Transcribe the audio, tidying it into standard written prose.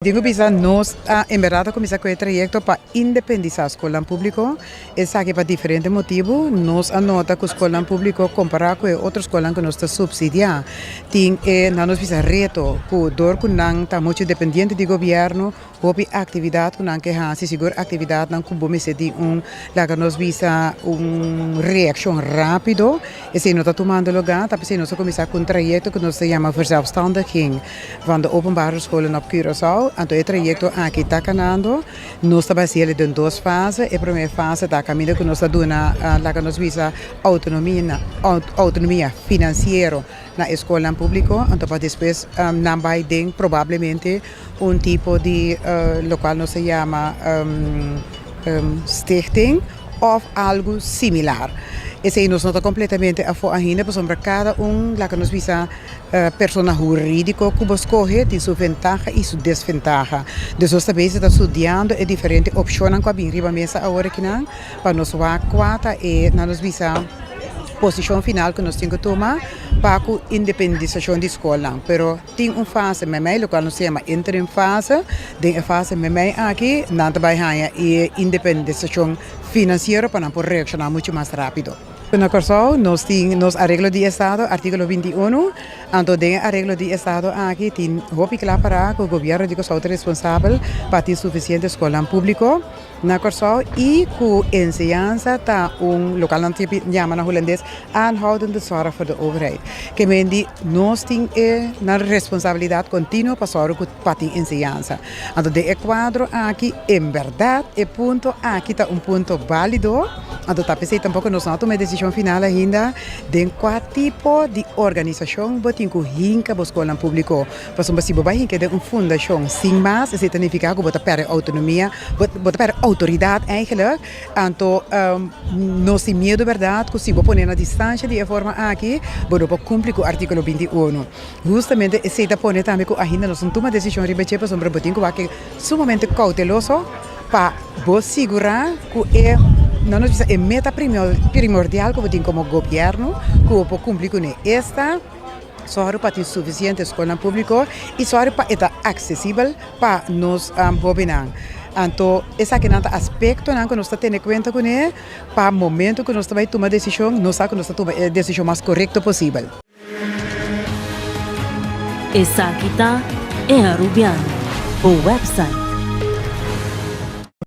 Digo, bisa nós, em verdade, começar com o projeto para independizar a escola pública. Essa aqui para diferente motivo. Nós anota que a escola pública, comparar com outras escolas que nós está subsidiar, tem nós bisa reto, que dor que não está muito dependente do governo, houve atividade que não quer se segura atividade não como me se tem lá que nós bisa reação rápido. E se nós está tomando lugar, tá se nós começar com um projeto que nós se chama verzelfstandiging van de openbare scholen op Curaçao. Então, o trajeto aqui está canando. Nós estamos baseados em duas fases. A primeira fase da caminho que nós estamos lá que nós visa autonomia financeira na escola pública. Então, depois, não vai ter provavelmente tipo de local que se chama stichting ou algo similar. Esse nós não está completamente a fora ainda, porque cada lá que nós visa persona jurídica que escolhe tem sua vantagem e sua desvantagem. Então, nós também está estudando diferentes opções que vêm riba mesa agora aqui não, para nós ver qual é nós visa posição final que nós temos que tomar para a independização da escola. Pero tem uma fase mesmo, o qual nós chama interim fase, tem a fase mesmo aqui, não vai ganhar a independização financeira para não poder reaccionar muito mais rápido. Na Curaçao, nós temos arreglo de Estado, artículo 21, então tem arreglo de Estado aqui, tem roupa que lá para que o governo de Curaçao é responsável para ter suficiente escola pública na Curaçao e que a enseñança está local não chama na holandês aanhoudende zorg voor de overheid. Que mendi nós temos na responsabilidade contínua para zorgen para a enseñança. Então de quadro aqui, em verdade, é ponto aqui está ponto válido. Então tá pensei tampouco nós não tomamos decisão final ainda de qual tipo de organização botem que hinca a escola pública. Porque se você vai hinca de uma fundação sem mais, isso significa que você perde autonomia, você perde autoridade eigenlijk. Então, nós temos medo, verdade, que se você põe na distância de forma aqui, você pode cumprir com o artículo 21. Justamente, se você põe também que ainda nós não tomamos decisão ribeche, porque você tem que ser sumamente cauteloso para você segurar que não nos é meta primordial que tem como governo que o pode cumprir com esta só para ter suficiente escola pública e só para estar acessível para nós jovens. Então, esse aqui é um aspecto que nós temos em conta com ele para o momento que nós vamos tomar a decisão, nós sabemos que nós tomar a decisão mais correta possível. Essa aqui é a Rubiano, o website